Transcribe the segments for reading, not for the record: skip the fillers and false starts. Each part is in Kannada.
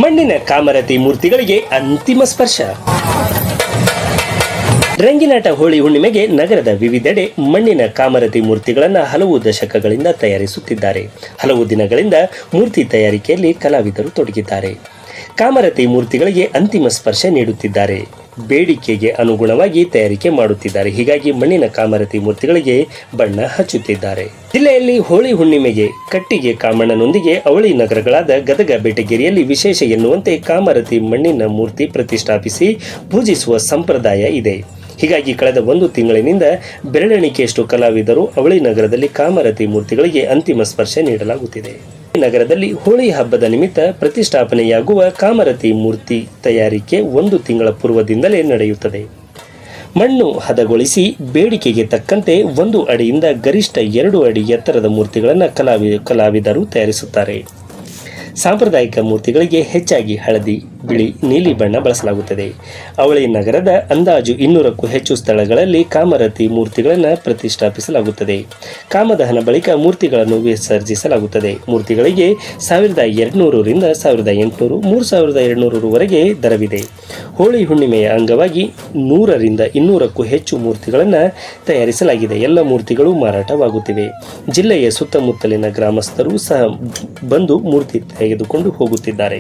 ಮಣ್ಣಿನ ಕಾಮರತಿ ಮೂರ್ತಿಗಳಿಗೆ ಅಂತಿಮ ಸ್ಪರ್ಶ. ರಂಗಿನಾಟ ಹೋಳಿ ಹುಣ್ಣಿಮೆಗೆ ನಗರದ ವಿವಿಧೆಡೆ ಮಣ್ಣಿನ ಕಾಮರತಿ ಮೂರ್ತಿಗಳನ್ನು ಹಲವು ದಶಕಗಳಿಂದ ತಯಾರಿಸುತ್ತಿದ್ದಾರೆ. ಹಲವು ದಿನಗಳಿಂದ ಮೂರ್ತಿ ತಯಾರಿಕೆಯಲ್ಲಿ ಕಲಾವಿದರು ತೊಡಗಿದ್ದಾರೆ. ಕಾಮರತಿ ಮೂರ್ತಿಗಳಿಗೆ ಅಂತಿಮ ಸ್ಪರ್ಶ ನೀಡುತ್ತಿದ್ದಾರೆ. ಬೇಡಿಕೆಗೆ ಅನುಗುಣವಾಗಿ ತಯಾರಿಕೆ ಮಾಡುತ್ತಿದ್ದಾರೆ. ಹೀಗಾಗಿ ಮಣ್ಣಿನ ಕಾಮರತಿ ಮೂರ್ತಿಗಳಿಗೆ ಬಣ್ಣ ಹಚ್ಚುತ್ತಿದ್ದಾರೆ. ಜಿಲ್ಲೆಯಲ್ಲಿ ಹೋಳಿ ಹುಣ್ಣಿಮೆಗೆ ಕಟ್ಟಿಗೆ ಕಾಮಣ್ಣನೊಂದಿಗೆ ಅವಳಿ ನಗರಗಳಾದ ಗದಗ, ಬೆಟಗೇರಿಯಲ್ಲಿ ವಿಶೇಷ ಎನ್ನುವಂತೆ ಕಾಮರತಿ ಮಣ್ಣಿನ ಮೂರ್ತಿ ಪ್ರತಿಷ್ಠಾಪಿಸಿ ಪೂಜಿಸುವ ಸಂಪ್ರದಾಯ ಇದೆ. ಹೀಗಾಗಿ ಕಳೆದ 1 ತಿಂಗಳಿನಿಂದ ಬೆರಳೆಣಿಕೆಯಷ್ಟು ಕಲಾವಿದರು ಅವಳಿ ನಗರದಲ್ಲಿ ಕಾಮರತಿ ಮೂರ್ತಿಗಳಿಗೆ ಅಂತಿಮ ಸ್ಪರ್ಶ ನೀಡಲಾಗುತ್ತಿದೆ. ನಗರದಲ್ಲಿ ಹೋಳಿ ಹಬ್ಬದ ನಿಮಿತ್ತ ಪ್ರತಿಷ್ಠಾಪನೆಯಾಗುವ ಕಾಮರತಿ ಮೂರ್ತಿ ತಯಾರಿಕೆ 1 ತಿಂಗಳ ಪೂರ್ವದಿಂದಲೇ ನಡೆಯುತ್ತದೆ. ಮಣ್ಣು ಹದಗೊಳಿಸಿ ಬೇಡಿಕೆಗೆ ತಕ್ಕಂತೆ 1 ಅಡಿಯಿಂದ ಗರಿಷ್ಠ 2 ಅಡಿ ಎತ್ತರದ ಮೂರ್ತಿಗಳನ್ನು ಕಲಾವಿದರು ತಯಾರಿಸುತ್ತಾರೆ. ಸಾಂಪ್ರದಾಯಿಕ ಮೂರ್ತಿಗಳಿಗೆ ಹೆಚ್ಚಾಗಿ ಹಳದಿ, ಬಿಳಿ, ನೀಲಿ ಬಣ್ಣ ಬಳಸಲಾಗುತ್ತದೆ. ಅವಳಿ ನಗರದ ಅಂದಾಜು 200ಕ್ಕೂ ಹೆಚ್ಚು ಸ್ಥಳಗಳಲ್ಲಿ ಕಾಮರತಿ ಮೂರ್ತಿಗಳನ್ನು ಪ್ರತಿಷ್ಠಾಪಿಸಲಾಗುತ್ತದೆ. ಕಾಮದಹನ ಬಳಿಕ ಮೂರ್ತಿಗಳನ್ನು ವಿಸರ್ಜಿಸಲಾಗುತ್ತದೆ. ಮೂರ್ತಿಗಳಿಗೆ 1200 ರಿಂದ 1800, 3200 ವರೆಗೆ ದರವಿದೆ. ಹೋಳಿ ಹುಣ್ಣಿಮೆಯ ಅಂಗವಾಗಿ 100 ರಿಂದ 200ಕ್ಕೂ ಹೆಚ್ಚು ಮೂರ್ತಿಗಳನ್ನು ತಯಾರಿಸಲಾಗಿದೆ. ಎಲ್ಲ ಮೂರ್ತಿಗಳು ಮಾರಾಟವಾಗುತ್ತಿವೆ. ಜಿಲ್ಲೆಯ ಸುತ್ತಮುತ್ತಲಿನ ಗ್ರಾಮಸ್ಥರು ಸಹ ಬಂದು ಮೂರ್ತಿ ತೆಗೆದುಕೊಂಡು ಹೋಗುತ್ತಿದ್ದಾರೆ.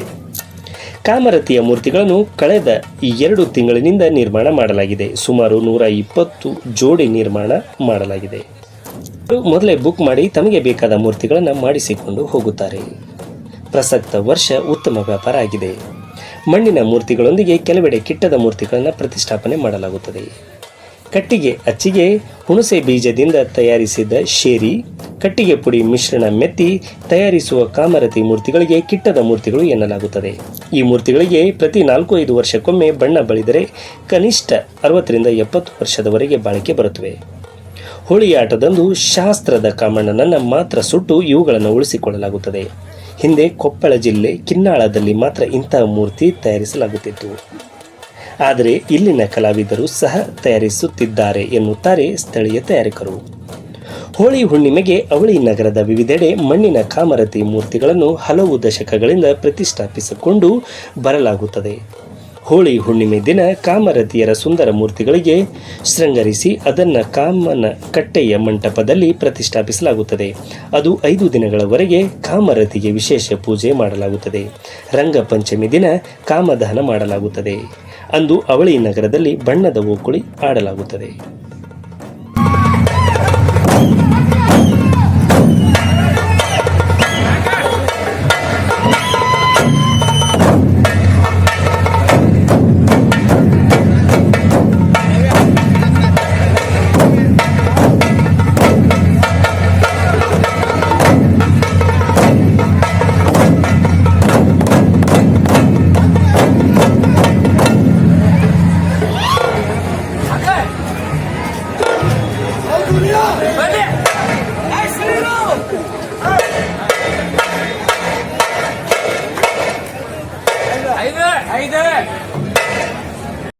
ಕಾಮರತಿಯ ಮೂರ್ತಿಗಳನ್ನು ಕಳೆದ 2 ತಿಂಗಳಿನಿಂದ ನಿರ್ಮಾಣ ಮಾಡಲಾಗಿದೆ. ಸುಮಾರು 120 ಜೋಡಿ ನಿರ್ಮಾಣ ಮಾಡಲಾಗಿದೆ. ಮೊದಲೇ ಬುಕ್ ಮಾಡಿ ತಮಗೆ ಬೇಕಾದ ಮೂರ್ತಿಗಳನ್ನು ಮಾಡಿಸಿಕೊಂಡು ಹೋಗುತ್ತಾರೆ. ಪ್ರಸಕ್ತ ವರ್ಷ ಉತ್ತಮ ವ್ಯಾಪಾರ ಆಗಿದೆ. ಮಣ್ಣಿನ ಮೂರ್ತಿಗಳೊಂದಿಗೆ ಕೆಲವೆಡೆ ಕಿಟ್ಟದ ಮೂರ್ತಿಗಳನ್ನು ಪ್ರತಿಷ್ಠಾಪನೆ ಮಾಡಲಾಗುತ್ತದೆ. ಕಟ್ಟಿಗೆ ಅಚ್ಚಿಗೆ ಹುಣಸೆ ಬೀಜದಿಂದ ತಯಾರಿಸಿದ ಶೇರಿ, ಕಟ್ಟಿಗೆ ಪುಡಿ ಮಿಶ್ರಣ ಮೆತ್ತಿ ತಯಾರಿಸುವ ಕಾಮರತಿ ಮೂರ್ತಿಗಳಿಗೆ ಕಿಟ್ಟದ ಮೂರ್ತಿಗಳು ಎನ್ನಲಾಗುತ್ತದೆ. ಈ ಮೂರ್ತಿಗಳಿಗೆ ಪ್ರತಿ 4-5 ವರ್ಷಕ್ಕೊಮ್ಮೆ ಬಣ್ಣ ಬಳಿದರೆ ಕನಿಷ್ಠ 60 ರಿಂದ 70 ವರ್ಷದವರೆಗೆ ಬಾಳಿಕೆ ಬರುತ್ತವೆ. ಹೋಳಿ ಆಟದಂದು ಶಾಸ್ತ್ರದ ಕಾಮಣ್ಣನನ್ನು ಮಾತ್ರ ಸುಟ್ಟು ಇವುಗಳನ್ನು ಉಳಿಸಿಕೊಳ್ಳಲಾಗುತ್ತದೆ. ಹಿಂದೆ ಕೊಪ್ಪಳ ಜಿಲ್ಲೆ ಕಿನ್ನಾಳದಲ್ಲಿ ಮಾತ್ರ ಇಂತಹ ಮೂರ್ತಿ ತಯಾರಿಸಲಾಗುತ್ತಿತ್ತು. ಆದರೆ ಇಲ್ಲಿನ ಕಲಾವಿದರು ಸಹ ತಯಾರಿಸುತ್ತಿದ್ದಾರೆ ಎನ್ನುತ್ತಾರೆ ಸ್ಥಳೀಯ ತಯಾರಕರು. ಹೋಳಿ ಹುಣ್ಣಿಮೆಗೆ ಅವಳಿ ನಗರದ ವಿವಿಧೆಡೆ ಮಣ್ಣಿನ ಕಾಮರತಿ ಮೂರ್ತಿಗಳನ್ನು ಹಲವು ದಶಕಗಳಿಂದ ಪ್ರತಿಷ್ಠಾಪಿಸಿಕೊಂಡು ಬರಲಾಗುತ್ತದೆ. ಹೋಳಿ ಹುಣ್ಣಿಮೆ ದಿನ ಕಾಮರತಿಯರ ಸುಂದರ ಮೂರ್ತಿಗಳಿಗೆ ಶೃಂಗರಿಸಿ ಅದನ್ನು ಕಾಮನ ಕಟ್ಟೆಯ ಮಂಟಪದಲ್ಲಿ ಪ್ರತಿಷ್ಠಾಪಿಸಲಾಗುತ್ತದೆ. ಅದು 5 ದಿನಗಳವರೆಗೆ ಕಾಮರತಿಗೆ ವಿಶೇಷ ಪೂಜೆ ಮಾಡಲಾಗುತ್ತದೆ. ರಂಗಪಂಚಮಿ ದಿನ ಕಾಮದಹನ ಮಾಡಲಾಗುತ್ತದೆ. ಅಂದು ಅವಳಿ ನಗರದಲ್ಲಿ ಬಣ್ಣದ ಓಕುಳಿ ಆಡಲಾಗುತ್ತದೆ.